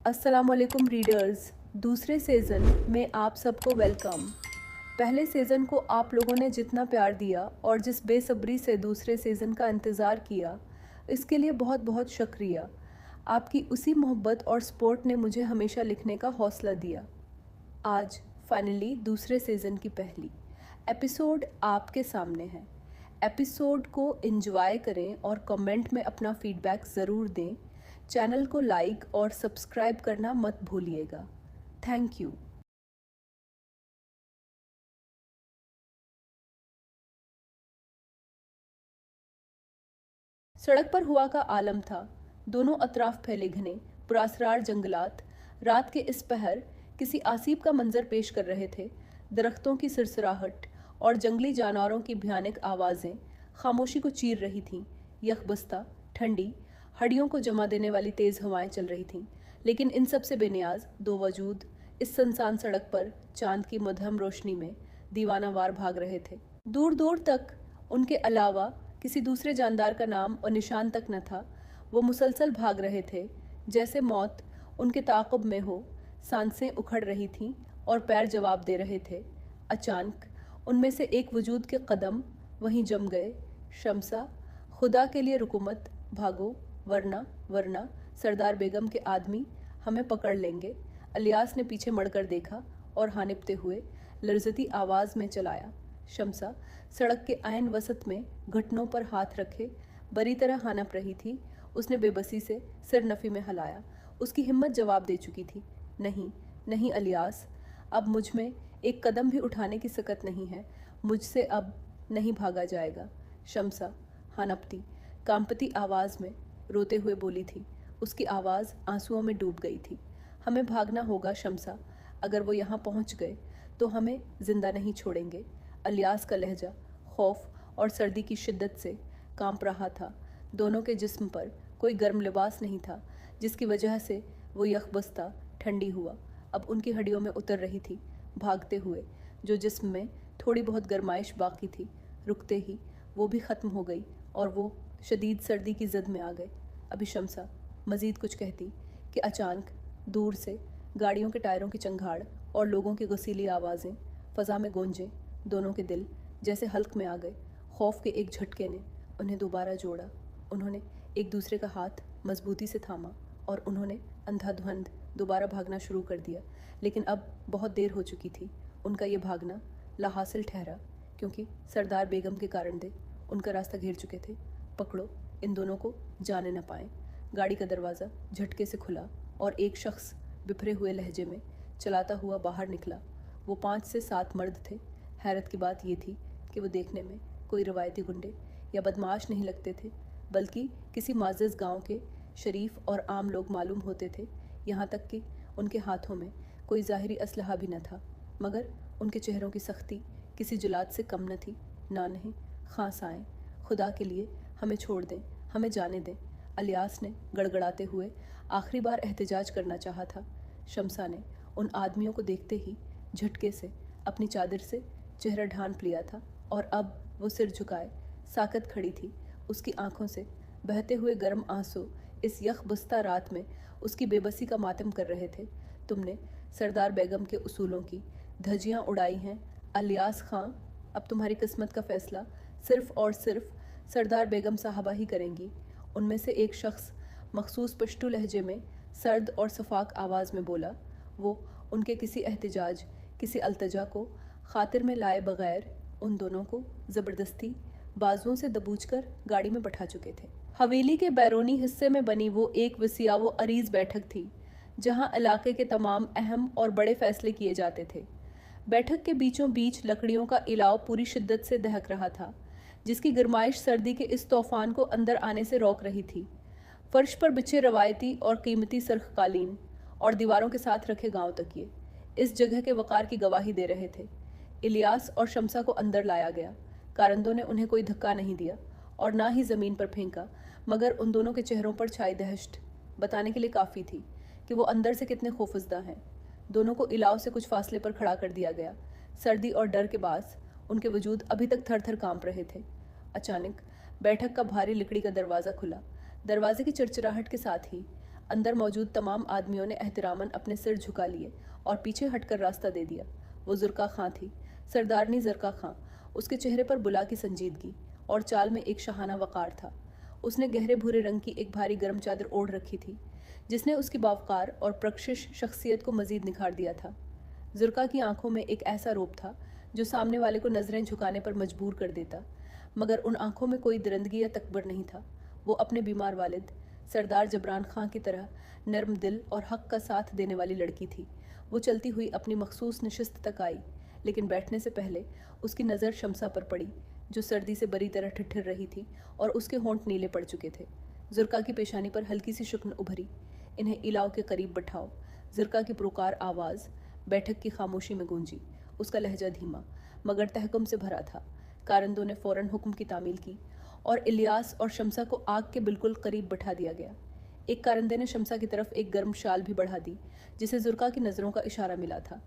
अस्सलामुअलैकुम रीडर्स, दूसरे सीज़न में आप सबको वेलकम। पहले सीज़न को आप लोगों ने जितना प्यार दिया और जिस बेसब्री से दूसरे सीज़न का इंतज़ार किया, इसके लिए बहुत बहुत शुक्रिया। आपकी उसी मोहब्बत और सपोर्ट ने मुझे हमेशा लिखने का हौसला दिया। आज फाइनली दूसरे सीज़न की पहली एपिसोड आपके सामने है। एपिसोड को एंजॉय करें और कमेंट में अपना फीडबैक ज़रूर दें। चैनल को लाइक और सब्सक्राइब करना मत भूलिएगा। Thank you. सड़क पर हुआ का आलम था। दोनों अतराफ फैले घने पुरासरार जंगलात रात के इस पहर किसी आसीब का मंजर पेश कर रहे थे। दरख्तों की सिरसराहट और जंगली जानवरों की भयानक आवाज़ें खामोशी को चीर रही थीं। यकबस्ता ठंडी हड्डियों को जमा देने वाली तेज़ हवाएं चल रही थीं, लेकिन इन सब से बेनियाज दो वजूद इस सुनसान सड़क पर चांद की मध्यम रोशनी में दीवानावार भाग रहे थे। दूर दूर तक उनके अलावा किसी दूसरे जानदार का नाम और निशान तक न था। वो मुसलसल भाग रहे थे, जैसे मौत उनके ताक़ुब में हो। सांसें उखड़ रही थीं और पैर जवाब दे रहे थे। अचानक उनमें से एक वजूद के कदम वहीं जम गए। शमसा, खुदा के लिए रुको मत, भागो, वरना सरदार बेगम के आदमी हमें पकड़ लेंगे। अलियास ने पीछे मुड़कर देखा और हानिपते हुए लर्जती आवाज़ में चलाया। शमसा सड़क के ऐन वसत में घुटनों पर हाथ रखे बरी तरह हानप रही थी। उसने बेबसी से सिर नफ़ी में हिलाया। उसकी हिम्मत जवाब दे चुकी थी। नहीं नहीं अलियास, अब मुझ में एक कदम भी उठाने की सकत नहीं है। मुझसे अब नहीं भागा जाएगा। शमसा हानपती कांपती आवाज़ में रोते हुए बोली थी। उसकी आवाज़ आंसुओं में डूब गई थी। हमें भागना होगा शमसा, अगर वो यहाँ पहुँच गए तो हमें ज़िंदा नहीं छोड़ेंगे। अलियास का लहजा खौफ और सर्दी की शिद्दत से कांप रहा था। दोनों के जिस्म पर कोई गर्म लिबास नहीं था, जिसकी वजह से वो यकबस्ता ठंडी हुआ अब उनकी हड्डियों में उतर रही थी। भागते हुए जो जिस्म में थोड़ी बहुत गर्माइश बाकी थी, रुकते ही वो भी ख़त्म हो गई और वो शदीद सर्दी की जद में आ गए। अभी शमसा मज़ीद कुछ कहती कि अचानक दूर से गाड़ियों के टायरों की चंगाड़ और लोगों की गसीली आवाज़ें फ़ज़ा में गूंजें। दोनों के दिल जैसे हल्क में आ गए। खौफ के एक झटके ने उन्हें दोबारा जोड़ा। उन्होंने एक दूसरे का हाथ मजबूती से थामा और उन्होंने अंधाधुंध दोबारा भागना शुरू कर दिया। लेकिन अब बहुत देर हो चुकी थी। उनका ये भागना लाहासिल ठहरा, क्योंकि सरदार बेगम के कारण दे उनका रास्ता घेर चुके थे। पकड़ो, इन दोनों को जाने न पाएं। गाड़ी का दरवाज़ा झटके से खुला और एक शख्स बिफरे हुए लहजे में चलाता हुआ बाहर निकला। वो 5 से 7 मर्द थे। हैरत की बात ये थी कि वो देखने में कोई रवायती गुंडे या बदमाश नहीं लगते थे, बल्कि किसी माज़िज़ गांव के शरीफ और आम लोग मालूम होते थे। यहाँ तक कि उनके हाथों में कोई ज़ाहिरी असलहा भी न था, मगर उनके चेहरों की सख्ती किसी जुलात से कम न थी। ना नहीं, खास आएँ, खुदा के लिए हमें छोड़ दें, हमें जाने दें। अलियास ने गड़गड़ाते हुए आखिरी बार एहतजाज करना चाहा था। शमसा ने उन आदमियों को देखते ही झटके से अपनी चादर से चेहरा ढांप लिया था और अब वो सिर झुकाए साकत खड़ी थी। उसकी आंखों से बहते हुए गर्म आंसू इस यकबस्ता रात में उसकी बेबसी का मातम कर रहे थे। तुमने सरदार बेगम के उसूलों की धज्जियाँ उड़ाई हैं अलियास खां। अब तुम्हारी किस्मत का फ़ैसला सिर्फ़ और सिर्फ सरदार बेगम साहबा ही करेंगी। उनमें से एक शख्स मखसूस पश्तू लहजे में सर्द और सफाक आवाज़ में बोला। वो उनके किसी एहतजाज, किसी अल्तजा को खातिर में लाए बगैर उन दोनों को ज़बरदस्ती बाजुओं से दबूच कर गाड़ी में बैठा चुके थे। हवेली के बैरूनी हिस्से में बनी वो एक वसिया व अरीज़ बैठक थी, जहाँ इलाके के तमाम अहम और बड़े फ़ैसले किए जाते थे। बैठक के बीचों बीच लकड़ियों का इलाव पूरी शिद्दत से दहक रहा था, जिसकी गर्माइश सर्दी के इस तूफान को अंदर आने से रोक रही थी। फर्श पर बिछे रवायती और कीमती सरख कालीन और दीवारों के साथ रखे गांव तकिए इस जगह के वक़ार की गवाही दे रहे थे। इलियास और शमसा को अंदर लाया गया। कारंदों ने उन्हें कोई धक्का नहीं दिया और ना ही ज़मीन पर फेंका, मगर उन दोनों के चेहरों पर छाई दहशत बताने के लिए काफ़ी थी कि वो अंदर से कितने खौफजदा हैं। दोनों को इलाव से कुछ फासले पर खड़ा कर दिया गया। सर्दी और डर के बास उनके वजूद अभी तक थर थर कांप रहे थे। अचानक बैठक का भारी लकड़ी का दरवाज़ा खुला। दरवाजे की चिड़चिड़ाहट के साथ ही अंदर मौजूद तमाम आदमियों ने एहतरामन अपने सिर झुका लिए और पीछे हटकर रास्ता दे दिया। वो ज़ुरका खां थी, सरदारनी ज़ुरका खां। उसके चेहरे पर बुला की संजीदगी और चाल में एक शाहाना वक़ार था। उसने गहरे भूरे रंग की एक भारी गर्म चादर ओढ़ रखी थी, जिसने उसकी बावकार और प्रकशिश शख्सियत को मज़ीद निखार दिया था। ज़ुरका की आंखों में एक ऐसा रोब था जो सामने वाले को नज़रें झुकाने पर मजबूर कर देता, मगर उन आंखों में कोई दरिंदगी या तकबर नहीं था। वो अपने बीमार वालिद सरदार जबरान खां की तरह नरम दिल और हक का साथ देने वाली लड़की थी। वो चलती हुई अपनी मखसूस नशिस्त तक आई, लेकिन बैठने से पहले उसकी नज़र शमसा पर पड़ी, जो सर्दी से बरी तरह ठिठुर रही थी और उसके होंठ नीले पड़ चुके थे। ज़ुरका की पेशानी पर हल्की सी शुक्न उभरी। इन्हें इलाव के करीब बैठाओ। ज़ुरका की पुरकार आवाज़ बैठक की खामोशी में गूंजी। उसका लहजा धीमा मगर तहकुम से भरा था। कारंदों ने फ़ौरन हुक्म की तामील की और इलियास और शमसा को आग के बिल्कुल करीब बैठा दिया गया। एक कारंदे ने शमसा की तरफ एक गर्म शाल भी बढ़ा दी, जिसे ज़ुरका की नज़रों का इशारा मिला था।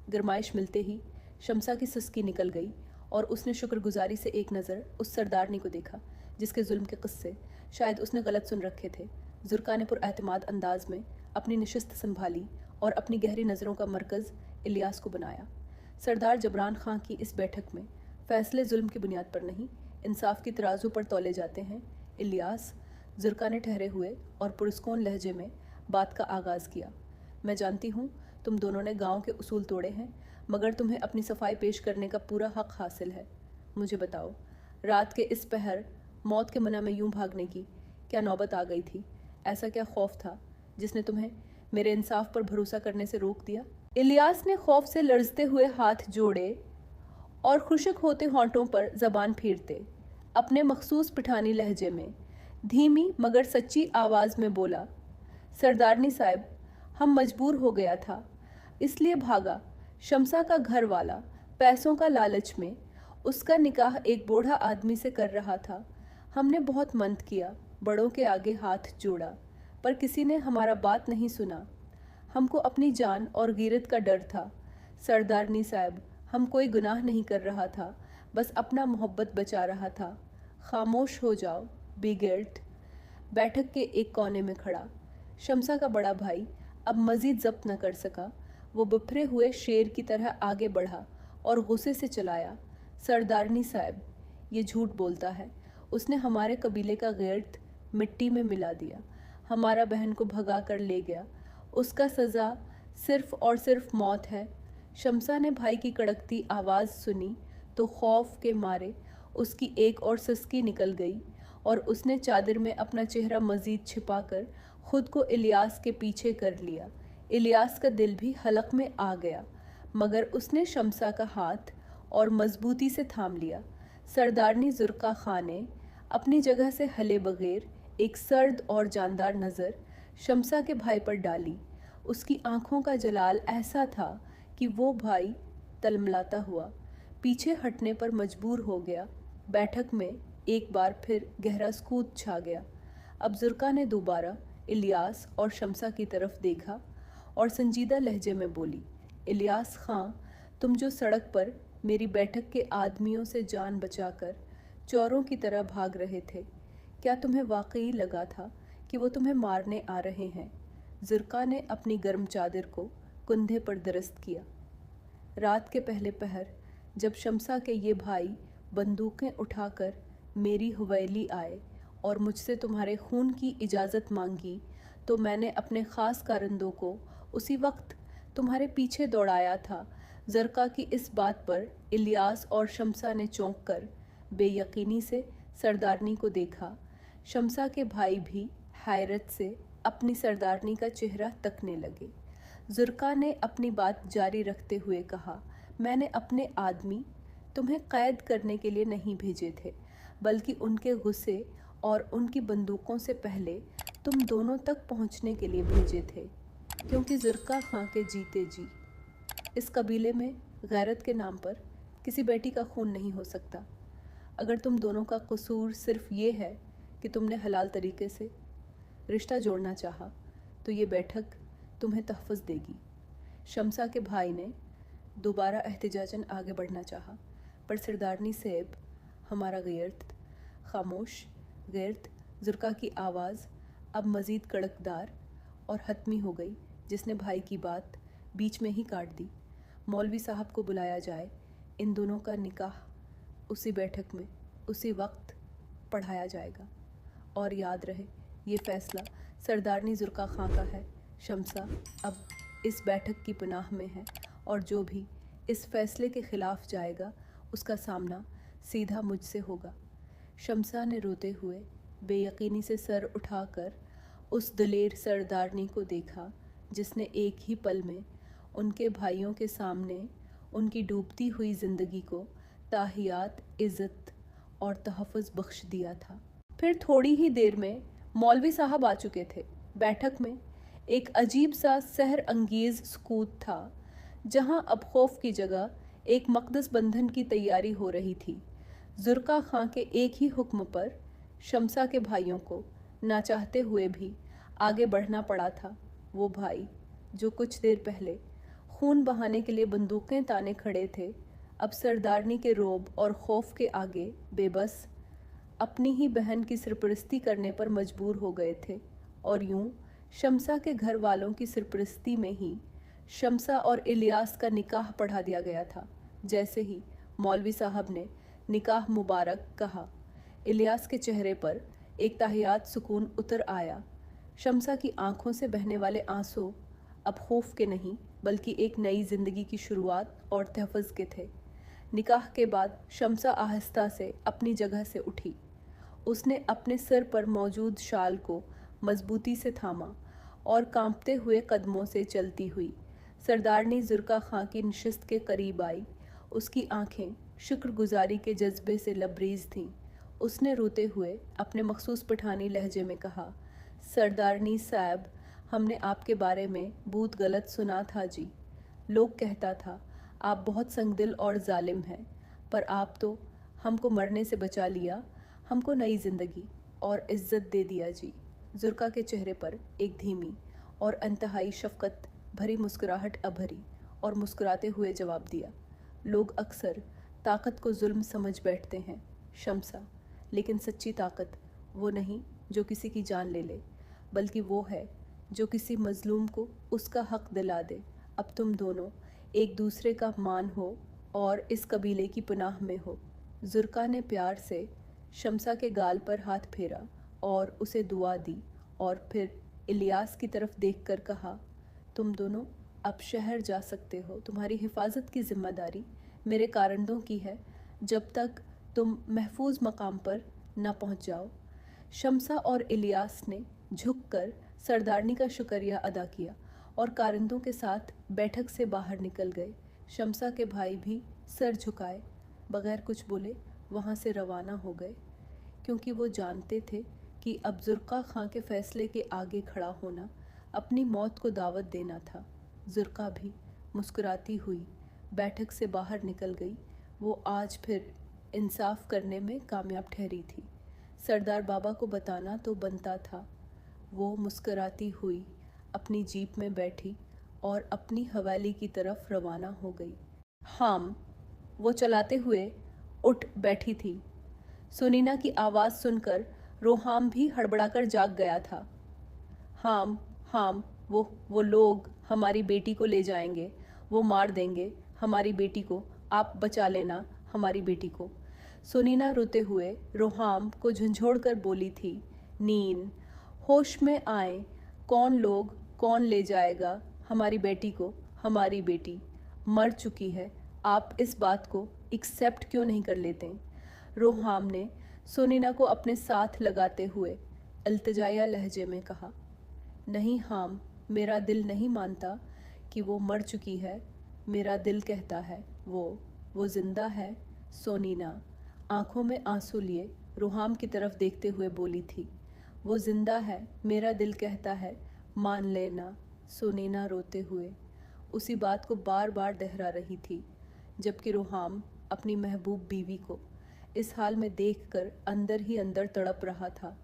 गरमाइश मिलते ही शमसा की सुस्की निकल गई और उसने शुक्रगुजारी से एक नज़र उस सरदारनी को देखा, जिसके जुल्म के किस्से शायद उसने गलत सुन रखे थे। ज़ुरका ने पुरएतमाद अंदाज में अपनी नशिस्त संभाली और अपनी गहरी नज़रों का मरकज़ इलियास को बनाया। सरदार जबरान खां की इस बैठक में फ़ैसले जुल्म की बुनियाद पर नहीं, इंसाफ की तराजू पर तौले जाते हैं। इलियास, ज़ुरका ने ठहरे हुए और पुरस्कून लहजे में बात का आगाज़ किया। मैं जानती हूँ तुम दोनों ने गांव के उसूल तोड़े हैं, मगर तुम्हें अपनी सफाई पेश करने का पूरा हक हासिल है। मुझे बताओ, रात के इस पहर मौत के मना में यूं भागने की क्या नौबत आ गई थी? ऐसा क्या खौफ था जिसने तुम्हें मेरे इंसाफ पर भरोसा करने से रोक दिया? इलियास ने खौफ से लरजते हुए हाथ जोड़े और खुशक होते होंठों पर ज़बान फेरते अपने मखसूस पिठानी लहजे में धीमी मगर सच्ची आवाज़ में बोला, सरदारनी साहब, हम मजबूर हो गया था, इसलिए भागा। शमसा का घर वाला पैसों का लालच में उसका निकाह एक बूढ़ा आदमी से कर रहा था। हमने बहुत मंत किया, बड़ों के आगे हाथ जोड़ा, पर किसी ने हमारा बात नहीं सुना। हमको अपनी जान और गीरत का डर था। सरदारनी साहब, हम कोई गुनाह नहीं कर रहा था, बस अपना मोहब्बत बचा रहा था। खामोश हो जाओ बेगिर्द। बैठक के एक कोने में खड़ा शमसा का बड़ा भाई अब मज़ीद ज़ब्त न कर सका। वो बिफरे हुए शेर की तरह आगे बढ़ा और गुस्से से चलाया, सरदारनी साहब, ये झूठ बोलता है। उसने हमारे कबीले का गिर्द मिट्टी में मिला दिया, हमारा बहन को भगा कर ले गया। उसका सज़ा सिर्फ़ और सिर्फ मौत है। शमसा ने भाई की कड़कती आवाज़ सुनी तो खौफ के मारे उसकी एक और सिसकी निकल गई और उसने चादर में अपना चेहरा मज़ीद छिपाकर खुद को इलियास के पीछे कर लिया। इलियास का दिल भी हलक में आ गया, मगर उसने शमसा का हाथ और मजबूती से थाम लिया। सरदारनी ज़ुरका खां ने अपनी जगह से हिले बगैर एक सर्द और जानदार नज़र शमसा के भाई पर डाली। उसकी आंखों का जलाल ऐसा था कि वो भाई तलमलाता हुआ पीछे हटने पर मजबूर हो गया। बैठक में एक बार फिर गहरा सुकूत छा गया। अब ज़ुरका ने दोबारा इलियास और शमसा की तरफ देखा और संजीदा लहजे में बोली, इलियास खां, तुम जो सड़क पर मेरी बैठक के आदमियों से जान बचाकर चोरों की तरह भाग रहे थे, क्या तुम्हें वाकई लगा था कि वो तुम्हें मारने आ रहे हैं? ज़ुरका ने अपनी गर्म चादर को कंधे पर दरस्त किया। रात के पहले पहर जब शमसा के ये भाई बंदूकें उठाकर मेरी हवेली आए और मुझसे तुम्हारे खून की इजाज़त मांगी, तो मैंने अपने ख़ास कारंदों को उसी वक्त तुम्हारे पीछे दौड़ाया था। ज़ुरका की इस बात पर इलियास और शमसा ने चौंक कर बेयकीनी से सरदारनी को देखा। शमसा के भाई भी हैरत से अपनी सरदारनी का चेहरा तकने लगे। ज़ुरका ने अपनी बात जारी रखते हुए कहा, मैंने अपने आदमी तुम्हें कैद करने के लिए नहीं भेजे थे, बल्कि उनके गुस्से और उनकी बंदूकों से पहले तुम दोनों तक पहुंचने के लिए भेजे थे, क्योंकि ज़ुरका खां के जीते जी इस कबीले में गैरत के नाम पर किसी बेटी का खून नहीं हो सकता। अगर तुम दोनों का कसूर सिर्फ ये है कि तुमने हलाल तरीके से रिश्ता जोड़ना चाहा, तो ये बैठक तुम्हें तहफ़्फ़ुज़ देगी। शमसा के भाई ने दोबारा एहतिजाजन आगे बढ़ना चाहा, पर सरदारनी सेब, हमारा गिर्द। खामोश गिर्द। ज़ुरका की आवाज़ अब मज़ीद कड़कदार और हतमी हो गई, जिसने भाई की बात बीच में ही काट दी। मौलवी साहब को बुलाया जाए, इन दोनों का निकाह उसी बैठक में उसी वक्त पढ़ाया जाएगा। और याद रहे, ये फ़ैसला सरदारनी ज़ुर्का खां का है। शमसा अब इस बैठक की पनाह में है और जो भी इस फ़ैसले के ख़िलाफ़ जाएगा उसका सामना सीधा मुझसे होगा। शमसा ने रोते हुए बेयकीनी से सर उठाकर उस दलेर सरदारनी को देखा, जिसने एक ही पल में उनके भाइयों के सामने उनकी डूबती हुई ज़िंदगी को ताहियात, इज़्ज़त और तहफ़्फ़ुज़ बख्श दिया था। फिर थोड़ी ही देर में मौलवी साहब आ चुके थे। बैठक में एक अजीब सा सहर अंगेज़ सुकूत था, जहां अब खौफ की जगह एक मक़दस बंधन की तैयारी हो रही थी। ज़ुर्का खां के एक ही हुक्म पर शमसा के भाइयों को ना चाहते हुए भी आगे बढ़ना पड़ा था। वो भाई जो कुछ देर पहले खून बहाने के लिए बंदूकें ताने खड़े थे, अब सरदारनी के रोब और खौफ के आगे बेबस अपनी ही बहन की सरपरस्ती करने पर मजबूर हो गए थे। और यूं शमसा के घर वालों की सरपरस्ती में ही शमसा और इलियास का निकाह पढ़ा दिया गया था। जैसे ही मौलवी साहब ने निकाह मुबारक कहा, इलियास के चेहरे पर एक ताहियात सुकून उतर आया। शमसा की आंखों से बहने वाले आंसू अब खौफ के नहीं, बल्कि एक नई ज़िंदगी की शुरुआत और तहफ़्फ़ुज़ के थे। निकाह के बाद शमसा आहिस्ता से अपनी जगह से उठी। उसने अपने सर पर मौजूद शाल को मजबूती से थामा और कांपते हुए कदमों से चलती हुई सरदारनी ज़ुर्का खां की नशिस्त के करीब आई। उसकी आंखें शुक्रगुजारी के जज्बे से लबरेज थीं। उसने रोते हुए अपने मखसूस पठानी लहजे में कहा, सरदारनी साहब, हमने आपके बारे में बहुत गलत सुना था जी। लोग कहता था आप बहुत संगदिल और जालिम हैं, पर आप तो हमको मरने से बचा लिया, हमको नई ज़िंदगी और इज़्ज़त दे दिया जी। ज़ुर्का के चेहरे पर एक धीमी और इंतहाई शफ़क़त भरी मुस्कुराहट अभरी और मुस्कुराते हुए जवाब दिया, लोग अक्सर ताकत को जुल्म समझ बैठते हैं शमसा, लेकिन सच्ची ताकत वो नहीं जो किसी की जान ले ले, बल्कि वो है जो किसी मज़लूम को उसका हक़ दिला दे। अब तुम दोनों एक दूसरे का मान हो और इस कबीले की पनाह में हो। ज़ुर्का ने प्यार से शमसा के गाल पर हाथ फेरा और उसे दुआ दी और फिर इलियास की तरफ देखकर कहा, तुम दोनों अब शहर जा सकते हो। तुम्हारी हिफाजत की जिम्मेदारी मेरे कारंदों की है जब तक तुम महफूज मकाम पर न पहुंच जाओ। शमसा और इलियास ने झुककर सरदारनी का शुक्रिया अदा किया और कारंदों के साथ बैठक से बाहर निकल गए। शमसा के भाई भी सर झुकाए बगैर कुछ बोले वहाँ से रवाना हो गए, क्योंकि वो जानते थे कि अब ज़ुर्का खां के फ़ैसले के आगे खड़ा होना अपनी मौत को दावत देना था। ज़ुर्का भी मुस्कुराती हुई बैठक से बाहर निकल गई। वो आज फिर इंसाफ करने में कामयाब ठहरी थी। सरदार बाबा को बताना तो बनता था। वो मुस्कुराती हुई अपनी जीप में बैठी और अपनी हवेली की तरफ रवाना हो गई। हाम वो चलाते हुए उठ बैठी थी। सुनीना की आवाज़ सुनकर रोहाम भी हड़बड़ाकर जाग गया था। हाम हाम वो लोग हमारी बेटी को ले जाएंगे, वो मार देंगे हमारी बेटी को, आप बचा लेना हमारी बेटी को। सुनीना रोते हुए रोहाम को झंझोड़ कर बोली थी, नीन होश में आए, कौन लोग कौन ले जाएगा हमारी बेटी को, हमारी बेटी मर चुकी है, आप इस बात को एक्सेप्ट क्यों नहीं कर लेते। रोहाम ने सुनीना को अपने साथ लगाते हुए इल्तिजाया लहजे में कहा, नहीं हाम, मेरा दिल नहीं मानता कि वो मर चुकी है, मेरा दिल कहता है वो ज़िंदा है। सोनीना आंखों में आंसू लिए रोहाम की तरफ देखते हुए बोली थी, वो ज़िंदा है, मेरा दिल कहता है, मान लेना। सोनीना रोते हुए उसी बात को बार बार दोहरा रही थी, जबकि रोहाम अपनी महबूब बीवी को इस हाल में देखकर अंदर ही अंदर तड़प रहा था।